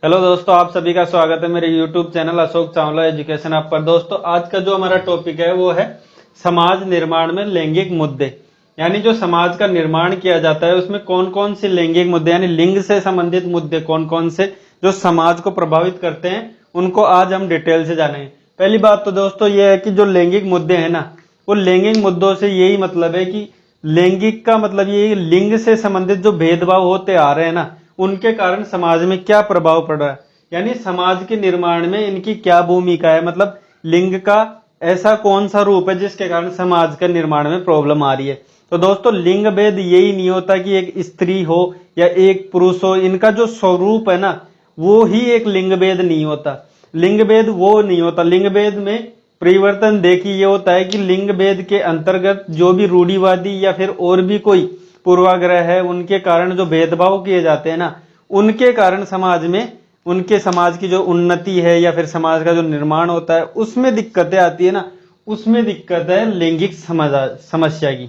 Hello दोस्तों, आप सभी का स्वागत है मेरे YouTube channel Ashok Chawla education app पर। दोस्तों, आज का जो हमारा टॉपिक है वो है समाज निर्माण में लैंगिक मुद्दे। यानी जो समाज का निर्माण किया जाता है उसमें कौन कौन से लैंगिक मुद्दे यानी लिंग से संबंधित मुद्दे कौन कौन से जो समाज को प्रभावित करते हैं उनको आज हम डिटेल से जानेंगे। पहली बात तो दोस्तों ये है कि जो लैंगिक मुद्दे हैं ना, वो लैंगिक मुद्दों से यही मतलब है कि लैंगिक का मतलब ये लिंग से संबंधित जो भेदभाव होते आ रहे हैं ना, उनके कारण समाज में क्या प्रभाव पड़ रहा है, यानी समाज के निर्माण में इनकी क्या भूमिका है। मतलब लिंग का ऐसा कौन सा रूप है जिसके कारण समाज के निर्माण में प्रॉब्लम आ रही है। तो दोस्तों, लिंग भेद यही नहीं होता कि एक स्त्री हो या एक पुरुष हो, इनका जो स्वरूप है ना वो ही एक लिंग भेद नहीं होता। लिंग भेद वो नहीं होता। लिंग भेद में परिवर्तन देखिए ये होता है कि लिंग भेद के अंतर्गत जो भी रूढ़िवादी या फिर और भी कोई पूर्वाग्रह है, उनके कारण जो भेदभाव किए जाते हैं ना, उनके कारण समाज में उनके समाज की जो उन्नति है या फिर समाज का जो निर्माण होता है उसमें दिक्कतें आती है ना, उसमें दिक्कत है लैंगिक समस्या की।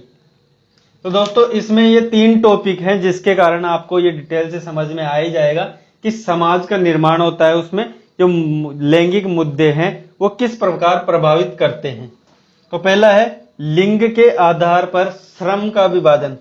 तो दोस्तों, इसमें ये 3 टॉपिक हैं जिसके कारण आपको ये डिटेल से समझ में आ ही जाएगा कि समाज का निर्माण होता है उसमें जो लैंगिक मुद्दे हैं वो किस प्रकार प्रभावित करते हैं। तो पहला है लिंग के आधार पर श्रम का विभाजन।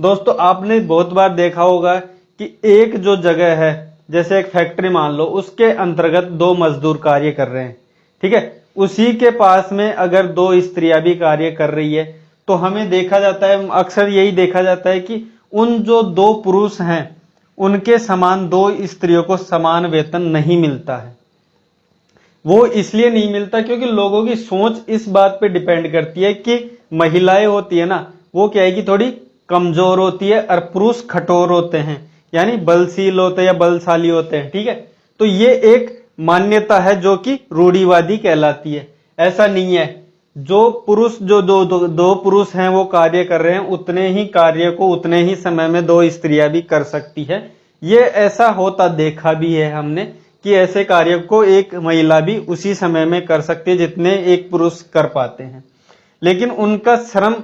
दोस्तों, आपने बहुत बार देखा होगा कि एक जो जगह है, जैसे एक फैक्ट्री मान लो, उसके अंतर्गत 2 मजदूर कार्य कर रहे हैं, ठीक है। उसी के पास में अगर 2 स्त्रियां भी कार्य कर रही है तो हमें देखा जाता है, अक्सर यही देखा जाता है कि उन जो 2 पुरुष हैं उनके समान 2 स्त्रियों को समान वेतन नहीं मिलता है। वो इसलिए नहीं मिलता क्योंकि लोगों की सोच इस बात पे डिपेंड करती है कि महिलाएं होती है ना, वो क्या है कि थोड़ी कमजोर होती है और पुरुष कठोर होते हैं, यानी बलशील होते हैं या बलशाली होते हैं, ठीक है। तो ये एक मान्यता है जो कि रूढ़िवादी कहलाती है। ऐसा नहीं है। जो पुरुष जो दो पुरुष हैं वो कार्य कर रहे हैं, उतने ही कार्य को उतने ही समय में 2 स्त्रियां भी कर सकती है। ये ऐसा होता देखा भी है हमने कि ऐसे कार्य को एक महिला भी उसी समय में कर सकती है जितने एक पुरुष कर पाते हैं। लेकिन उनका श्रम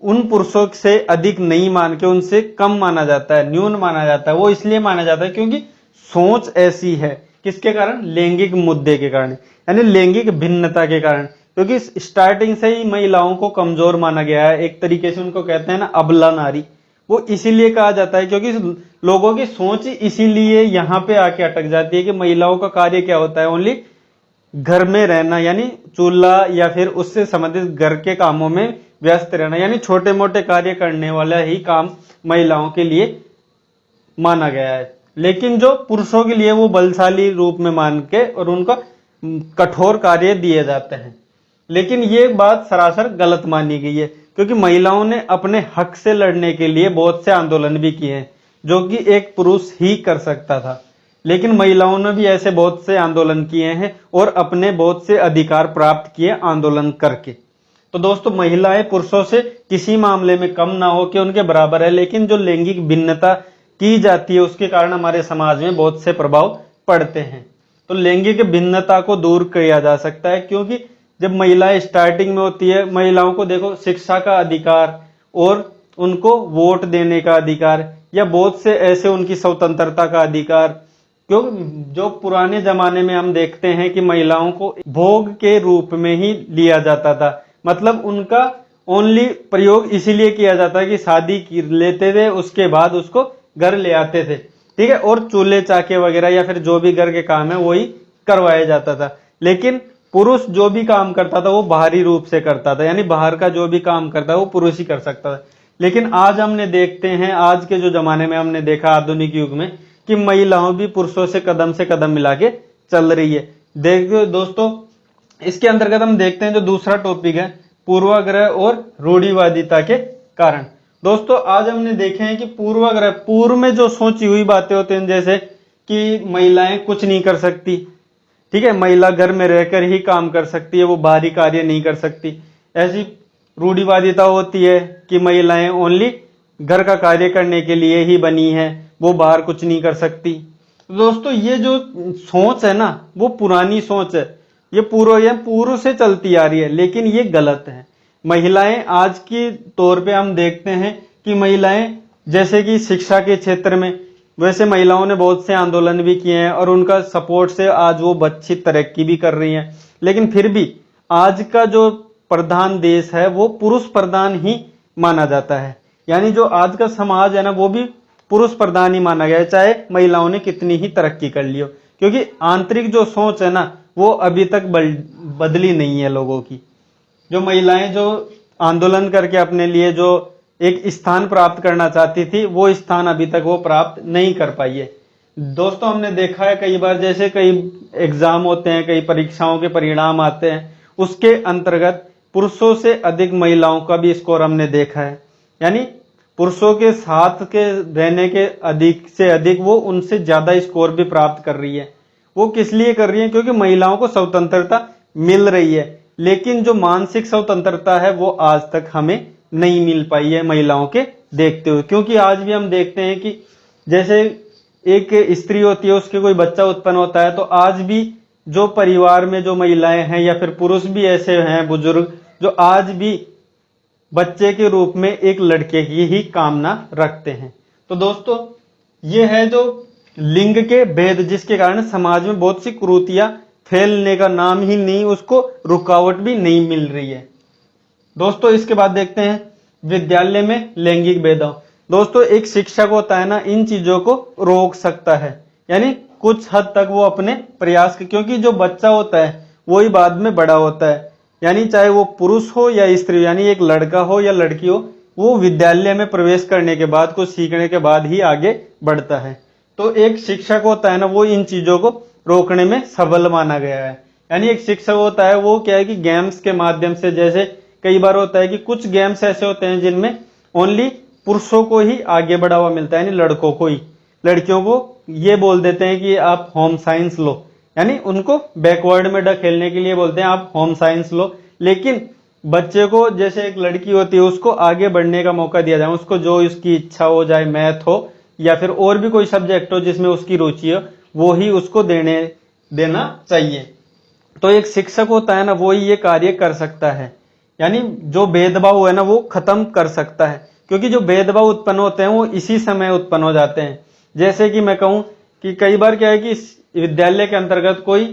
उन पुरुषों से अधिक नहीं मान के उनसे कम माना जाता है, न्यून माना जाता है। वो इसलिए माना जाता है क्योंकि सोच ऐसी है। किसके कारण? लैंगिक मुद्दे के कारण, यानी लैंगिक भिन्नता के कारण। क्योंकि स्टार्टिंग से ही महिलाओं को कमजोर माना गया है, एक तरीके से उनको कहते हैं ना अबला नारी। वो इसीलिए कहा जाता है क्योंकि लोगों की सोच इसीलिए यहाँ पे आके अटक जाती है कि महिलाओं का कार्य क्या होता है, ओनली घर में रहना, यानी चूल्हा या फिर उससे संबंधित घर के कामों में व्यस्त रहना, यानी छोटे मोटे कार्य करने वाला ही काम महिलाओं के लिए माना गया है। लेकिन जो पुरुषों के लिए वो बलशाली रूप में मान के और उनका कठोर कार्य दिए जाते हैं। लेकिन ये बात सरासर गलत मानी गई है क्योंकि महिलाओं ने अपने हक से लड़ने के लिए बहुत से आंदोलन भी किए हैं जो कि एक पुरुष ही कर सकता था। लेकिन महिलाओं ने भी ऐसे बहुत से आंदोलन किए हैं और अपने बहुत से अधिकार प्राप्त किए आंदोलन करके। तो दोस्तों, महिलाएं पुरुषों से किसी मामले में कम ना हो कि उनके बराबर है, लेकिन जो लैंगिक भिन्नता की जाती है उसके कारण हमारे समाज में बहुत से प्रभाव पड़ते हैं। तो लैंगिक भिन्नता को दूर किया जा सकता है क्योंकि जब महिलाएं स्टार्टिंग में होती है, महिलाओं को देखो शिक्षा का अधिकार और उनको वोट देने का अधिकार या बहुत से ऐसे उनकी स्वतंत्रता का अधिकार, क्योंकि जो पुराने जमाने में हम देखते हैं कि महिलाओं को भोग के रूप में ही लिया जाता था। मतलब उनका ओनली प्रयोग इसीलिए किया जाता है कि शादी लेते थे, उसके बाद उसको घर ले आते थे, ठीक है, और चूल्हे चाके वगैरह या फिर जो भी घर के काम है वही करवाया जाता था। लेकिन पुरुष जो भी काम करता था वो बाहरी रूप से करता था, यानी बाहर का जो भी काम करता है वो पुरुष ही कर सकता था। लेकिन आज हमने देखते हैं, आज के जो जमाने में हमने देखा आधुनिक युग में कि महिलाओं भी पुरुषों से कदम मिला के चल रही है। देखो दोस्तों, इसके अंतर्गत हम देखते हैं जो दूसरा टॉपिक है पूर्वाग्रह और रूढ़िवादिता के कारण। दोस्तों, आज हमने देखे हैं कि पूर्वाग्रह, पूर्व में जो सोची हुई बातें होती हैं, जैसे कि महिलाएं कुछ नहीं कर सकती, ठीक है, महिला घर में रहकर ही काम कर सकती है, वो बाहरी कार्य नहीं कर सकती। ऐसी रूढ़िवादिता होती है कि महिलाएं ओनली घर का कार्य करने के लिए ही बनी है, वो बाहर कुछ नहीं कर सकती। दोस्तों, ये जो सोच है ना वो पुरानी सोच है, ये पूर्व से चलती आ रही है, लेकिन ये गलत है। महिलाएं आज की तौर पे हम देखते हैं कि महिलाएं जैसे कि शिक्षा के क्षेत्र में वैसे महिलाओं ने बहुत से आंदोलन भी किए हैं और उनका सपोर्ट से आज वो अच्छी तरक्की भी कर रही हैं। लेकिन फिर भी आज का जो प्रधान देश है वो पुरुष प्रधान ही माना जाता है। यानी जो आज का समाज है ना वो भी पुरुष प्रधान ही माना गया है, चाहे महिलाओं ने कितनी ही तरक्की कर ली हो, क्योंकि आंतरिक जो सोच है ना वो अभी तक बदली नहीं है लोगों की। जो महिलाएं जो आंदोलन करके अपने लिए जो एक स्थान प्राप्त करना चाहती थी वो स्थान अभी तक वो प्राप्त नहीं कर पाई है। दोस्तों हमने देखा है कई बार, जैसे कई एग्जाम होते हैं, कई परीक्षाओं के परिणाम आते हैं, उसके अंतर्गत पुरुषों से अधिक महिलाओं का भी स्कोर हमने देखा है। यानी पुरुषों के साथ के रहने के अधिक से अधिक वो उनसे ज्यादा स्कोर भी प्राप्त कर रही है। वो किस लिए कर रही है? क्योंकि महिलाओं को स्वतंत्रता मिल रही है, लेकिन जो मानसिक स्वतंत्रता है वो आज तक हमें नहीं मिल पाई है महिलाओं के देखते हुए। क्योंकि आज भी हम देखते हैं कि जैसे एक स्त्री होती है, उसके कोई बच्चा उत्पन्न होता है, तो आज भी जो परिवार में जो महिलाएं हैं या फिर पुरुष भी ऐसे हैं बुजुर्ग जो आज भी बच्चे के रूप में एक लड़के की ही कामना रखते हैं। तो दोस्तों ये है जो लिंग के भेद, जिसके कारण समाज में बहुत सी कुरीतियां फैलने का नाम ही नहीं, उसको रुकावट भी नहीं मिल रही है। दोस्तों इसके बाद देखते हैं विद्यालय में लैंगिक भेदभाव। दोस्तों एक शिक्षक होता है ना, इन चीजों को रोक सकता है, यानी कुछ हद तक वो अपने प्रयास के, क्योंकि जो बच्चा होता है वही बाद में बड़ा होता है। यानी चाहे वो पुरुष हो या स्त्री, यानी एक लड़का हो या लड़की हो, वो विद्यालय में प्रवेश करने के बाद, कुछ सीखने के बाद ही आगे बढ़ता है। तो एक शिक्षक होता है ना, वो इन चीजों को रोकने में सबल माना गया है। यानी एक शिक्षक होता है वो क्या है कि गेम्स के माध्यम से, जैसे कई बार होता है कि कुछ गेम्स ऐसे होते हैं जिनमें ओनली पुरुषों को ही आगे बढ़ावा मिलता है, यानी लड़कों को ही। लड़कियों को ये बोल देते हैं कि आप होम साइंस लो, यानी उनको बैकवर्ड में ढकेलने के लिए बोलते हैं आप होम साइंस लो। लेकिन बच्चे को, जैसे एक लड़की होती है, उसको आगे बढ़ने का मौका दिया जाए, उसको जो उसकी इच्छा हो, चाहे मैथ हो या फिर और भी कोई सब्जेक्ट हो जिसमें उसकी रुचि हो, वो ही उसको देना चाहिए। तो एक शिक्षक होता है ना, वो ही ये कार्य कर सकता है, यानी जो भेदभाव है ना वो खत्म कर सकता है। क्योंकि जो भेदभाव उत्पन्न होते हैं वो इसी समय उत्पन्न हो जाते हैं। जैसे कि मैं कहूं कि कई बार क्या है कि विद्यालय के अंतर्गत कोई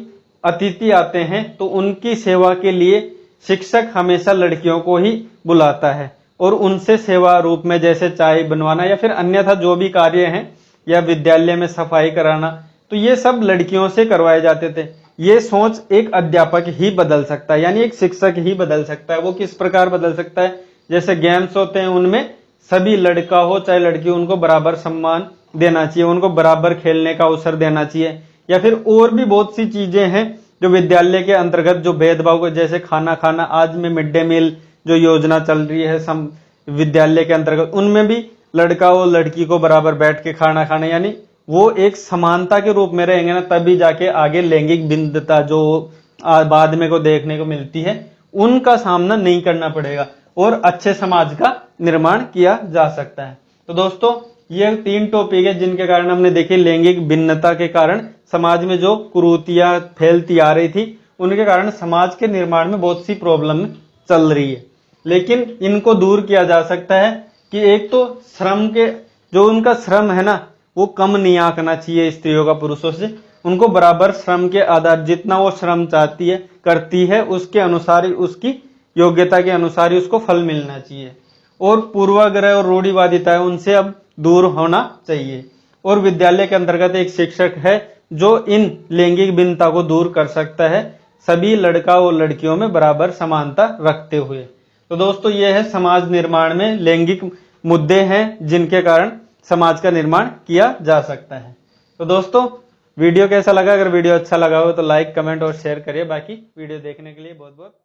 अतिथि आते हैं, तो उनकी सेवा के लिए शिक्षक हमेशा लड़कियों को ही बुलाता है और उनसे सेवा रूप में, जैसे चाय बनवाना या फिर अन्यथा जो भी कार्य हैं, या विद्यालय में सफाई कराना, तो ये सब लड़कियों से करवाए जाते थे। ये सोच एक अध्यापक ही बदल सकता है, यानी एक शिक्षक ही बदल सकता है। वो किस प्रकार बदल सकता है? जैसे गेम्स होते हैं, उनमें सभी लड़का हो चाहे लड़की, उनको बराबर सम्मान देना चाहिए, उनको बराबर खेलने का अवसर देना चाहिए। या फिर और भी बहुत सी चीजें हैं जो विद्यालय के अंतर्गत जो भेदभाव को, जैसे खाना खाना, आज में मिड डे मील जो योजना चल रही है विद्यालय के अंतर्गत, उनमें भी लड़का और लड़की को बराबर बैठ के खाना खाना, यानी वो एक समानता के रूप में रहेंगे ना, तभी जाके आगे लैंगिक भिन्नता जो बाद में को देखने को मिलती है उनका सामना नहीं करना पड़ेगा और अच्छे समाज का निर्माण किया जा सकता है। तो दोस्तों ये 3 टॉपिक है जिनके कारण हमने देखे लैंगिक भिन्नता के कारण समाज में जो कुरीतियां फैलती आ रही थी, उनके कारण समाज के निर्माण में बहुत सी प्रॉब्लम चल रही है। लेकिन इनको दूर किया जा सकता है कि एक तो श्रम के, जो उनका श्रम है ना, वो कम नहीं आंकना चाहिए स्त्रियों का पुरुषों से। उनको बराबर श्रम के आधार, जितना वो श्रम चाहती है करती है, उसके अनुसार ही, उसकी योग्यता के अनुसार ही उसको फल मिलना चाहिए। और पूर्वाग्रह और रूढ़िवादिता है, उनसे अब दूर होना चाहिए। और विद्यालय के अंतर्गत एक शिक्षक है जो इन लैंगिक भिन्नता को दूर कर सकता है, सभी लड़का और लड़कियों में बराबर समानता रखते हुए। तो दोस्तों ये है समाज निर्माण में लैंगिक मुद्दे हैं जिनके कारण समाज का निर्माण किया जा सकता है। तो दोस्तों वीडियो कैसा लगा? अगर वीडियो अच्छा लगा हो तो लाइक, कमेंट और शेयर करिए। बाकी वीडियो देखने के लिए बहुत बहुत